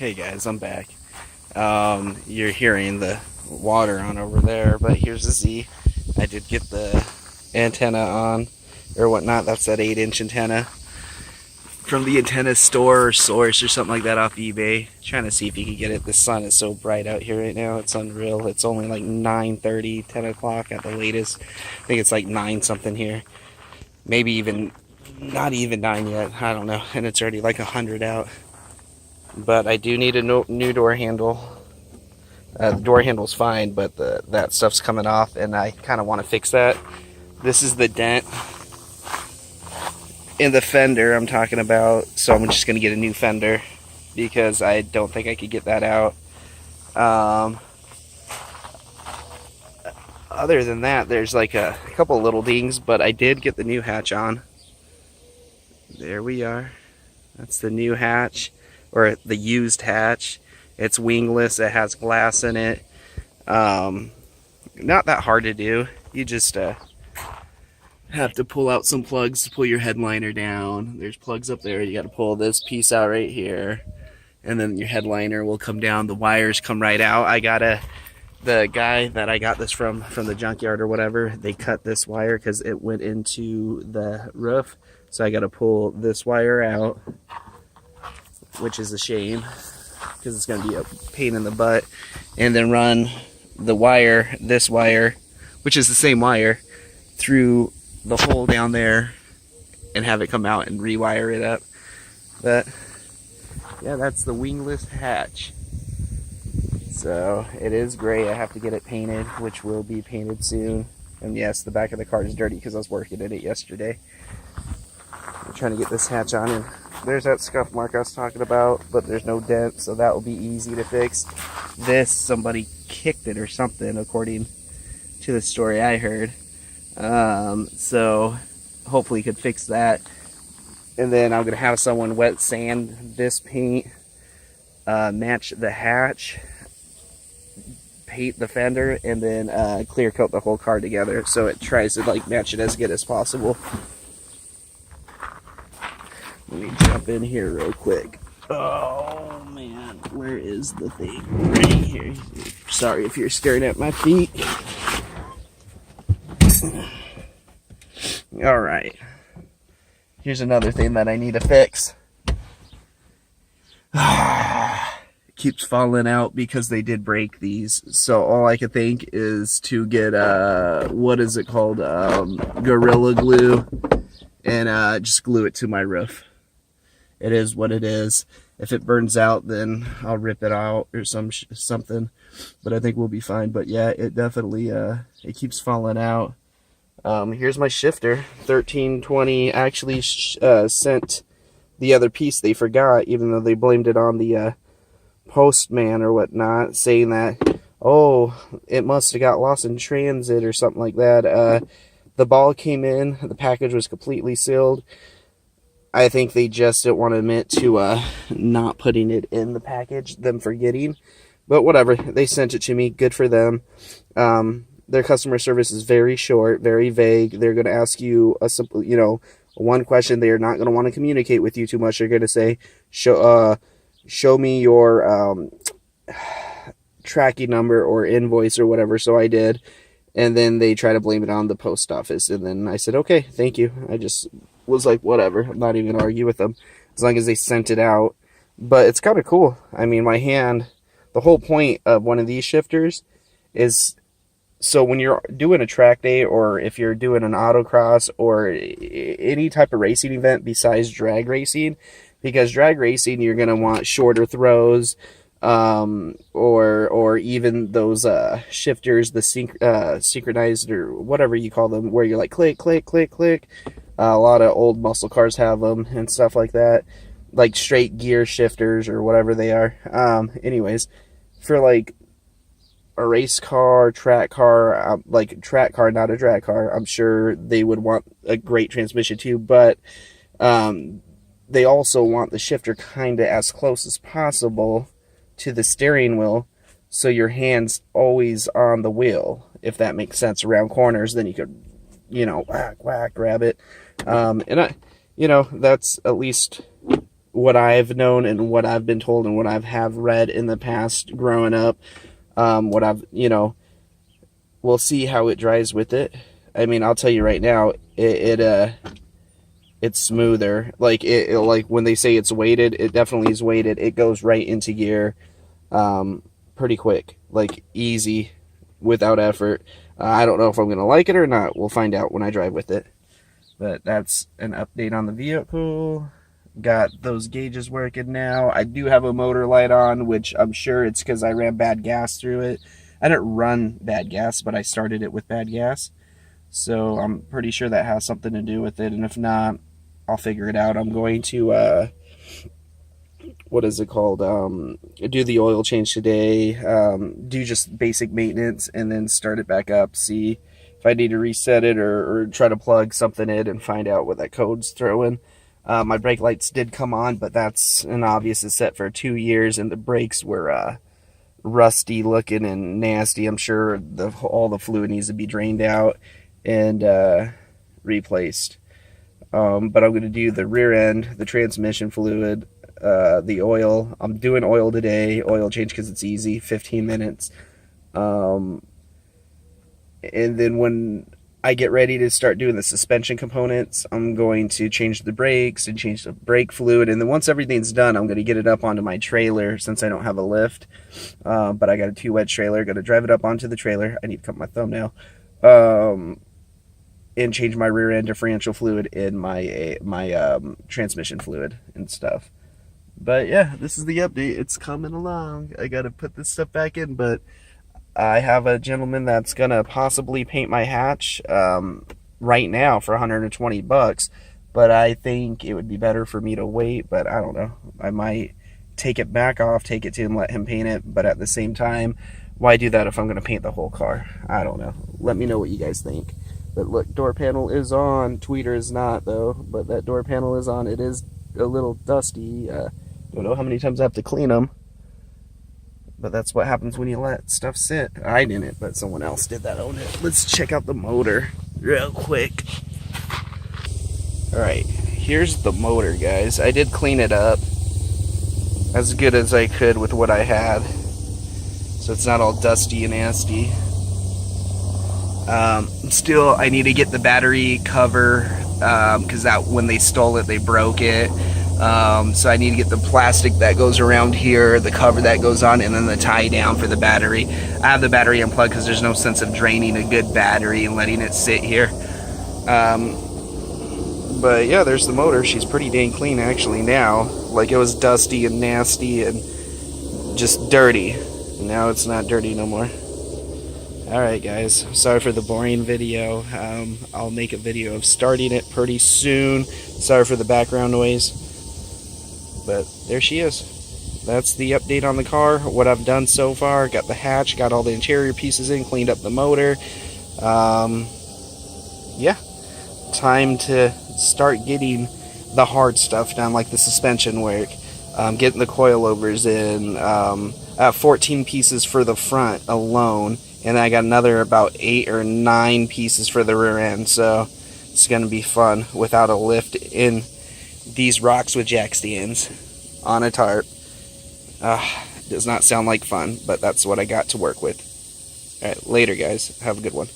Hey guys, I'm back. You're hearing the water on over there, but here's the Z. I did get the antenna on, or whatnot. That's that 8-inch antenna from the antenna store or source or something like that off eBay. Trying to see if you can get it. The sun is so bright out here right now. It's unreal. It's only like 9:30, 10 o'clock at the latest. I think it's like 9 something here. Maybe even, not even 9 yet. I don't know. And it's already like 100 out. But I do need a new door handle. The door handle's fine, but that stuff's coming off, and I kind of want to fix that. This is the dent in the fender I'm talking about, so I'm just going to get a new fender because I don't think I could get that out. Other than that, there's like a couple little dings, but I did get the new hatch on. There we are. That's the new hatch. Or the used hatch. It's wingless, it has glass in it. Not that hard to do. You just have to pull out some plugs to pull your headliner down. There's plugs up there. You got to pull this piece out right here, and then your headliner will come down. The wires come right out. The guy that I got this from the junkyard or whatever, they cut this wire because it went into the roof. So I got to pull this wire out, which is a shame because it's going to be a pain in the butt, and then run the wire, this wire, which is the same wire, through the hole down there and have it come out and rewire it up. But yeah, that's the wingless hatch. So it is gray. I have to get it painted, which will be painted soon. And yes, the back of the car is dirty because I was working in it yesterday. I'm trying to get this hatch on, and there's that scuff mark I was talking about, but there's no dent, so that will be easy to fix. This, somebody kicked it or something, according to the story I heard. So hopefully could fix that. And then I'm going to have someone wet sand this paint, match the hatch, paint the fender, and then clear coat the whole car together so it tries to like match it as good as possible. Let me jump in here real quick. Oh man, where is the thing? Right here. Sorry if you're staring at my feet. Alright. Here's another thing that I need to fix. It keeps falling out because they did break these. So all I could think is to get, what is it called? Gorilla Glue. And just glue it to my roof. It is what it is. If it burns out, then I'll rip it out or something. But I think we'll be fine. But yeah, it definitely it keeps falling out. Here's my shifter. 1320 actually sent the other piece they forgot, even though they blamed it on the postman or whatnot, saying that, oh, it must have got lost in transit or something like that. The ball came in. The package was completely sealed. I think they just didn't want to admit to not putting it in the package, them forgetting. But whatever, they sent it to me. Good for them. Their customer service is very short, very vague. They're going to ask you a simple, one question. They are not going to want to communicate with you too much. They're going to say, show me your tracking number or invoice or whatever. So I did. And then they try to blame it on the post office. And then I said, okay, thank you. I just was like, whatever. I'm not even going to argue with them as long as they sent it out. But it's kind of cool. I mean, my hand, the whole point of one of these shifters is so when you're doing a track day, or if you're doing an autocross or any type of racing event besides drag racing, because drag racing, you're going to want shorter throws, or even those shifters, the synchronized or whatever you call them, where you're like click, click, click, click. A lot of old muscle cars have them and stuff like that, like straight gear shifters or whatever they are. Anyways, for like a race car, track car, like track car, not a drag car, I'm sure they would want a great transmission too, but they also want the shifter kind of as close as possible to the steering wheel, so your hand's always on the wheel, if that makes sense. Around corners, then you could, whack, whack, grab it. And I, that's at least what I've known and what I've been told and what I've have read in the past growing up, what I've, we'll see how it dries with it. I mean, I'll tell you right now, it's smoother. Like like when they say it's weighted, it definitely is weighted. It goes right into gear, pretty quick, like easy, without effort. I don't know if I'm gonna like it or not. We'll find out when I drive with it. But that's an update on the vehicle. Got those gauges working now. I do have a motor light on, which I'm sure it's because I ran bad gas through it. I didn't run bad gas, but I started it with bad gas. So I'm pretty sure that has something to do with it. And if not, I'll figure it out. I'm going to, what is it called? Do the oil change today. Do just basic maintenance and then start it back up. See if I need to reset it or try to plug something in and find out what that code's throwing. My brake lights did come on, but that's an obvious. It's set for 2 years, and the brakes were rusty looking and nasty. I'm sure all the fluid needs to be drained out and replaced. But I'm going to do the rear end, the transmission fluid, the oil. I'm doing oil today, oil change because it's easy, 15 minutes. And then when I get ready to start doing the suspension components, I'm going to change the brakes and change the brake fluid. And then once everything's done, I'm going to get it up onto my trailer since I don't have a lift. But I got a 2-wedge trailer. Going to drive it up onto the trailer. I need to cut my thumbnail. And change my rear end differential fluid in my transmission fluid and stuff. But yeah, this is the update. It's coming along. I got to put this stuff back in, but I have a gentleman that's gonna possibly paint my hatch right now for 120 bucks, but I think it would be better for me to wait. But I don't know, I might take it back off, take it to him, let him paint it. But at the same time, why do that if I'm gonna paint the whole car? I don't know. Let me know what you guys think. But look, door panel is on. Tweeter is not though, but that door panel is on. It is a little dusty. Don't know how many times I have to clean them. But that's what happens when you let stuff sit. I didn't, but someone else did that on it. Let's check out the motor real quick. Alright, here's the motor, guys. I did clean it up as good as I could with what I had, so it's not all dusty and nasty. Still, I need to get the battery cover, because that when they stole it, they broke it. So I need to get the plastic that goes around here, the cover that goes on, and then the tie down for the battery. I have the battery unplugged because there's no sense of draining a good battery and letting it sit here. But yeah, there's the motor. She's pretty dang clean actually now. Like, it was dusty and nasty and just dirty. Now it's not dirty no more. Alright guys, sorry for the boring video. I'll make a video of starting it pretty soon. Sorry for the background noise. But there she is. That's the update on the car, what I've done so far. Got the hatch, got all the interior pieces in, cleaned up the motor. Yeah, time to start getting the hard stuff done, like the suspension work, getting the coilovers in. I have 14 pieces for the front alone, and I got another about 8 or 9 pieces for the rear end, so it's going to be fun without a lift in these rocks with jack stands on a tarp. Does not sound like fun, but that's what I got to work with. Alright, later guys. Have a good one.